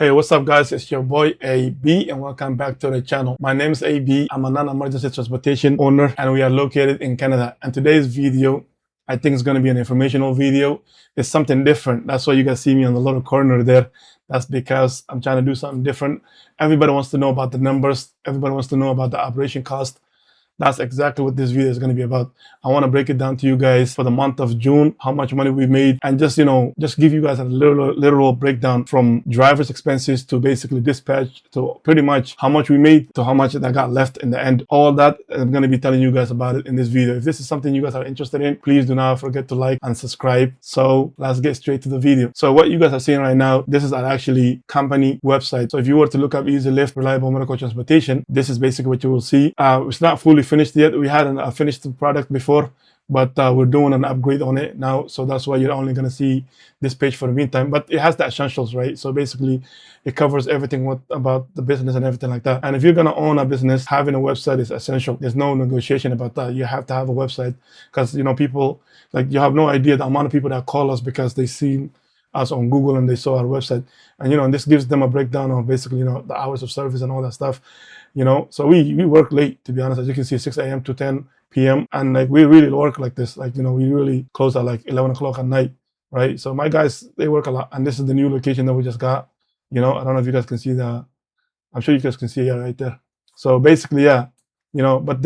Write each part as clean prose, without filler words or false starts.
Hey, what's up guys? It's your boy AB and welcome back to the channel. My name is AB. I'm a non-emergency transportation owner and we are located in Canada. And today's video, I think is going to be an informational video. It's something different. That's why you guys see me on the little corner there. That's because I'm trying to do something different. Everybody wants to know about the numbers. Everybody wants to know about the operation cost. That's exactly what this video is going to be about. I want to break it down to you guys for the month of June, how much money we made, and just give you guys a literal breakdown from driver's expenses to basically dispatch to pretty much how much we made to how much that got left in the end. All that, I'm going to be telling you guys about it in this video. If this is something you guys are interested in, please do not forget to like and subscribe. So let's get straight to the video. So what you guys are seeing right now, this is an actually company website. So if you were to look up Easy Lift Reliable Medical Transportation, this is basically what you will see. It's not fully finished yet. We had a finished product before, but we're doing an upgrade on it now, so that's why you're only going to see this page for the meantime. But it has the essentials, right? So basically it covers everything about the business and everything like that. And if you're going to own a business, having a website is essential. There's no negotiation about that. You have to have a website because people, like, you have no idea the amount of people that call us because they see us on Google and they saw our website, and and this gives them a breakdown of basically the hours of service and all that stuff. So we work late, to be honest. As you can see, 6 a.m. to 10 p.m. and like we really work like this. Like we really close at like 11 o'clock at night, right? So my guys, they work a lot, and this is the new location that we just got. I don't know if you guys can see that. I'm sure you guys can see it right there. So basically, yeah, but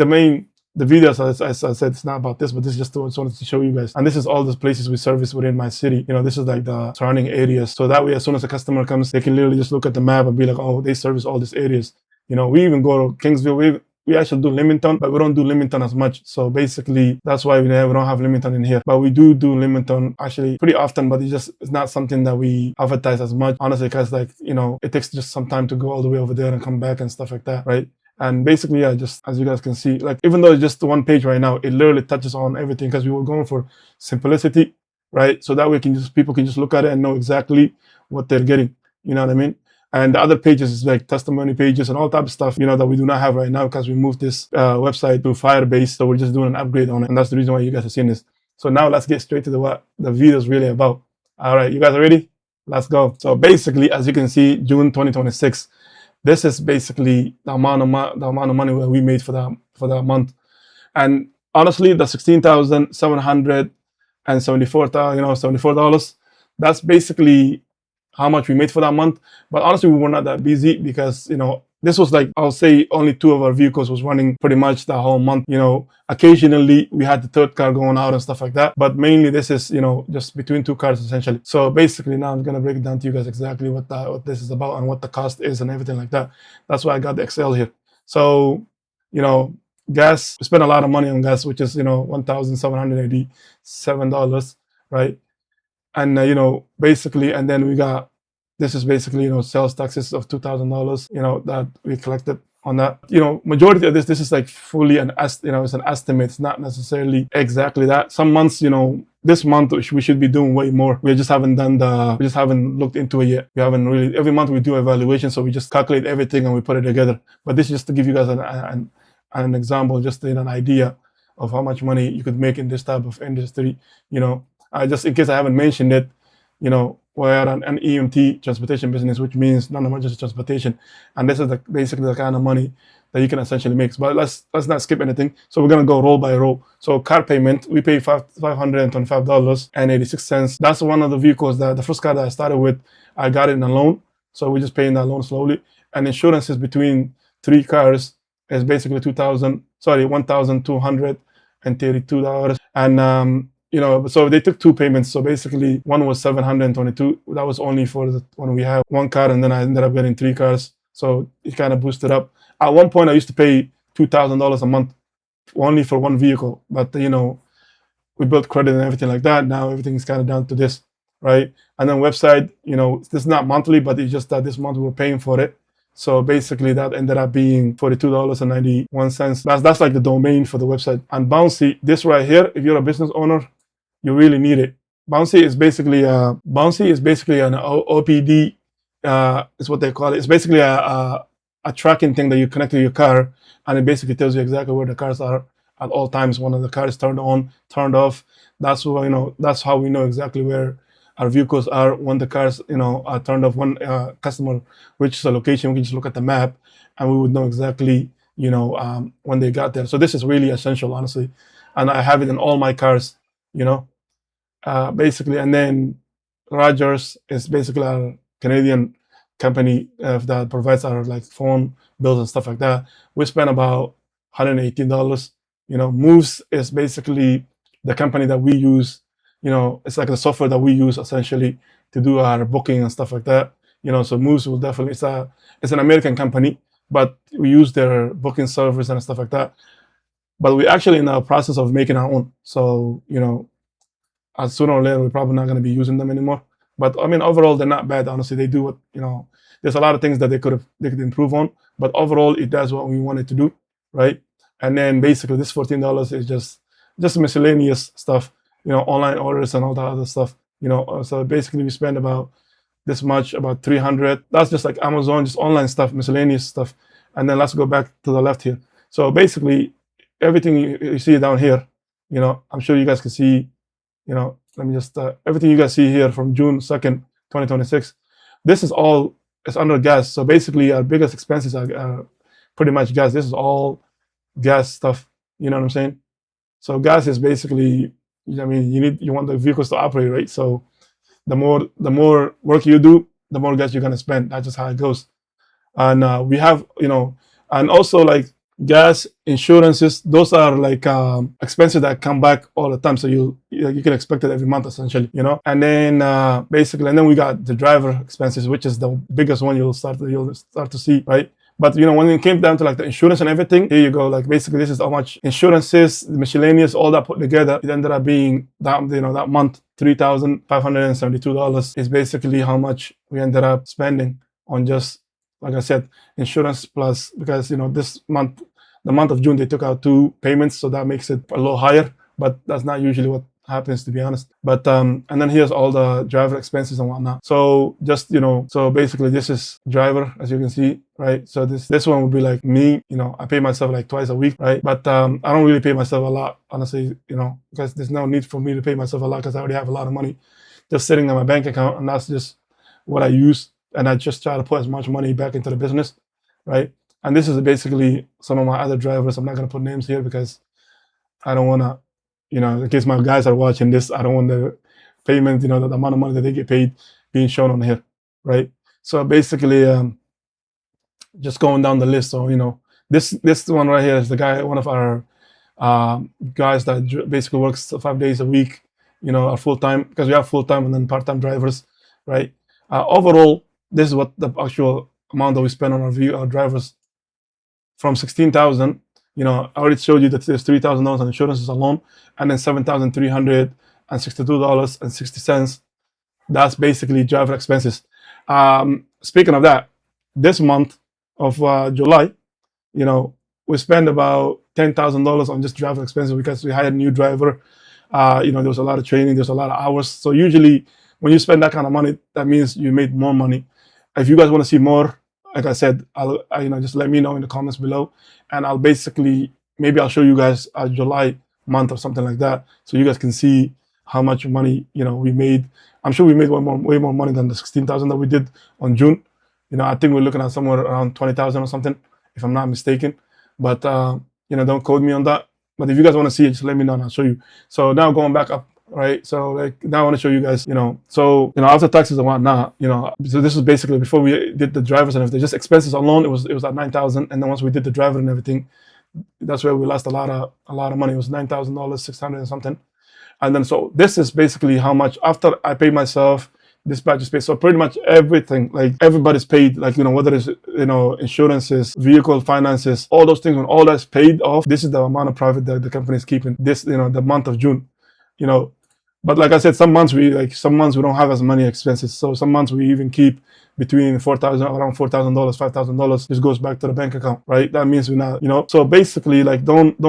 the videos, as I said, it's not about this, but this is just wanted to show you guys. And this is all the places we service within my city. This is like the surrounding areas. So that way, as soon as a customer comes, they can literally just look at the map and be like, oh, they service all these areas. We even go to Kingsville. We actually do Leamington, but we don't do Leamington as much. So basically, that's why we don't have Leamington in here. But we do Leamington actually pretty often, but it's not something that we advertise as much, honestly, because it takes just some time to go all the way over there and come back and stuff like that, right? And basically, yeah, just as you guys can see, like even though it's just one page right now, it literally touches on everything because we were going for simplicity, right? So that way people can just look at it and know exactly what they're getting. You know what I mean? And the other pages is like testimony pages and all type of stuff, that we do not have right now because we moved this website to Firebase. So we're just doing an upgrade on it. And that's the reason why you guys are seeing this. So now let's get straight to what the video is really about. All right, you guys are ready? Let's go. So basically, as you can see, June 2026, this is basically the amount of money that we made for that month. And honestly, the $16,774, $74, that's basically how much we made for that month. But honestly, we were not that busy because this was like, I'll say only 2 of our vehicles was running pretty much the whole month. Occasionally we had the 3rd car going out and stuff like that, but mainly this is just between 2 cars essentially. So basically now I'm gonna break it down to you guys exactly what this is about and what the cost is and everything like that. That's why I got the Excel here. So gas, we spent a lot of money on gas, which is $1,787, right? And basically, and then this is basically sales taxes of $2,000 that we collected on that. Majority of this is like fully it's an estimate. It's not necessarily exactly that. Some months, this month we should be doing way more. We just haven't looked into it yet. We haven't really. Every month we do evaluation, so we just calculate everything and we put it together. But this is just to give you guys an example, just an idea of how much money you could make in this type of industry. Just in case I haven't mentioned it, we're an NEMT transportation business, which means non-emergency transportation, and this is basically the kind of money that you can essentially make. But let's not skip anything. So we're gonna go roll by roll. So car payment, we pay $525.86. That's one of the vehicles the first car that I started with. I got it in a loan, so we're just paying that loan slowly. And insurance is between 3 cars is basically $1,232, and so they took 2 payments. So basically one was $722. That was only for when we have 1 car, and then I ended up getting 3 cars. So it kind of boosted up. At one point I used to pay $2,000 a month only for 1 vehicle, but we built credit and everything like that. Now everything's kind of down to this, right? And then website, this is not monthly, but it's just that this month we were paying for it. So basically that ended up being $42.91. That's like the domain for the website. And Bouncy, this right here, if you're a business owner, you really need it. Bouncy is basically an OPD, is what they call it. It's basically a tracking thing that you connect to your car, and it basically tells you exactly where the cars are at all times. When the car is turned on, turned off, that's how we know exactly where our vehicles are. When the cars, are turned off, when customer reaches a location, we can just look at the map and we would know exactly, when they got there. So this is really essential, honestly. And I have it in all my cars, you know, basically. And then Rogers is basically a Canadian company that provides our like phone bills and stuff like that. We spend about $118. Moves is basically the company that we use. It's like the software that we use essentially to do our booking and stuff like that. So Moves will definitely it's an American company, but we use their booking service and stuff like that. But we're actually in the process of making our own. So sooner or later we're probably not going to be using them anymore. But I mean, overall they're not bad. Honestly, they do what There's a lot of things that they could improve on, but overall it does what we wanted to do, right? And then basically this $14 is just miscellaneous stuff, online orders and all that other stuff. So basically we spend about this much, about 300. That's just like Amazon, just online stuff, miscellaneous stuff. And then let's go back to the left here. So basically everything you see down here, I'm sure you guys can see. Let me just everything you guys see here from June 2nd, 2026. This is all it's under gas. So basically our biggest expenses are pretty much gas. This is all gas stuff. You know what I'm saying? So gas is basically, you want the vehicles to operate, right? So the more work you do, the more gas you're gonna spend. That's just how it goes. And we have, and also like gas, insurances, those are like expenses that come back all the time. So you can expect it every month essentially, And then basically, and then we got the driver expenses, which is the biggest one you'll start to see, right? But when it came down to like the insurance and everything, here you go. Like basically, this is how much insurances, miscellaneous, all that put together. It ended up being that month $3,572 is basically how much we ended up spending on just, like I said, insurance plus, because this month, the month of June, they took out 2 payments, so that makes it a little higher. But that's not usually what happens, to be honest. But and then here's all the driver expenses and whatnot. So just so basically this is driver, as you can see, right? So this one would be like me. I pay myself like twice a week, right? But I don't really pay myself a lot, honestly. Because there's no need for me to pay myself a lot because I already have a lot of money just sitting in my bank account, and that's just what I use. And I just try to put as much money back into the business, right? And this is basically some of my other drivers. I'm not going to put names here because I don't want to, in case my guys are watching this, I don't want the payment, the amount of money that they get paid being shown on here, right? So basically, just going down the list. So, this one right here is the guy, one of our guys that basically works 5 days a week, are full-time, because we have full-time and then part-time drivers, right? Overall, this is what the actual amount that we spend on our drivers. From 16,000, I already showed you that there's $3,000 on insurances alone, and then $7,362.60. That's basically driver expenses. Speaking of that, this month of July, we spent about $10,000 on just driver expenses because we hired a new driver. There was a lot of training, there's a lot of hours. So usually when you spend that kind of money, that means you made more money. If you guys want to see more, like I said, just let me know in the comments below, and maybe I'll show you guys a July month or something like that, so you guys can see how much money we made. I'm sure we made way more money than the 16,000 that we did on June. I think we're looking at somewhere around 20,000 or something, if I'm not mistaken. But don't quote me on that. But if you guys want to see it, just let me know and I'll show you. So now going back up. Right, so now I want to show you guys, so after taxes and whatnot, so this is basically before we did the drivers and everything, just expenses alone, it was at 9,000, and then once we did the driver and everything, that's where we lost a lot of money. It was $9,000, 600 and something, and then so this is basically how much after I paid myself, dispatch is paid. So pretty much everything, like everybody's paid, like whether it's insurances, vehicle finances, all those things, when all that's paid off, this is the amount of profit that the company is keeping this the month of June. But like I said, some months we don't have as many expenses. So some months we even keep between around $4,000, $5,000 just goes back to the bank account, right? That means we're not, so basically, like, don't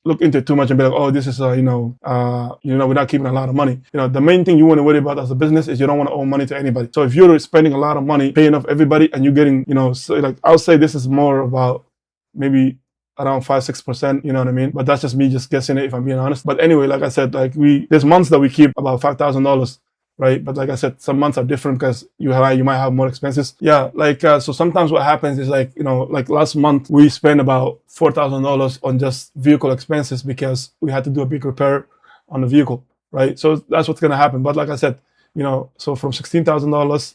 look into it too much and be like, oh, this is we're not keeping a lot of money. The main thing you want to worry about as a business is you don't want to owe money to anybody. So if you're spending a lot of money paying off everybody and you're getting, so like I'll say this is more about maybe around 5-6%, you know what I mean? But that's just me just guessing it, if I'm being honest. But anyway, like I said, like there's months that we keep about $5,000 right? But like I said, some months are different because you might have more expenses. Yeah, like so sometimes what happens is like, you know, like last month we spent about $4,000 on just vehicle expenses because we had to do a big repair on the vehicle, right? So that's what's gonna happen. But like I said, you know, so from $16,000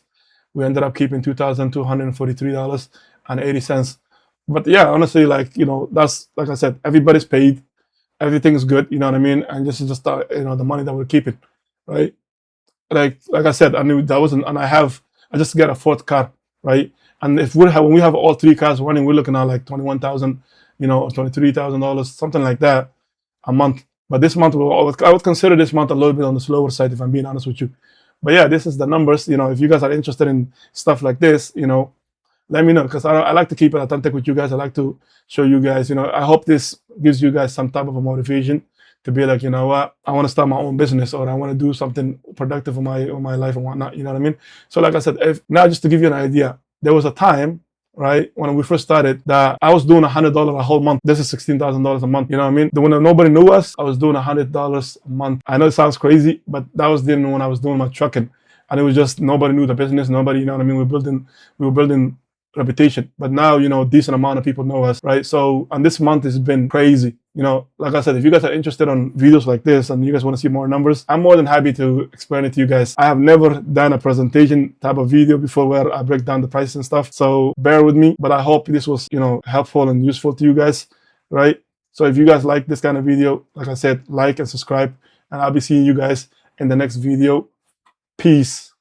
we ended up keeping $2,243.80. But yeah, honestly, like, you know, that's, like I said, everybody's paid, everything's good, you know what I mean? And this is just you know, the money that we're keeping, right? Like I said, I knew that wasn't, and I just get a fourth car, right? And if when we have all three cars running, we're looking at like 21,000, you know, or $23,000, something like that a month. But this month, I would consider this month a little bit on the slower side, if I'm being honest with you. But yeah, this is the numbers. You know, if you guys are interested in stuff like this, you know, let me know, because I like to keep it authentic with you guys. I like to show you guys, you know, I hope this gives you guys some type of a motivation to be like, you know what, I want to start my own business, or I want to do something productive in my life and whatnot. You know what I mean? So like I said, if now, just to give you an idea, there was a time, right, when we first started, that I was doing $100 a whole month. This is $16,000 a month. You know what I mean? When nobody knew us, I was doing $100 a month. I know it sounds crazy, but that was then when I was doing my trucking, and it was just nobody knew the business. Nobody, you know what I mean? We were building reputation. But now, you know, decent amount of people know us, right? So, and this month has been crazy. You know, like I said, if you guys are interested on videos like this and you guys want to see more numbers, I'm more than happy to explain it to you guys. I have never done a presentation type of video before where I break down the prices and stuff. So bear with me, but I hope this was, you know, helpful and useful to you guys, right? So if you guys like this kind of video, like I said, like and subscribe, and I'll be seeing you guys in the next video. Peace.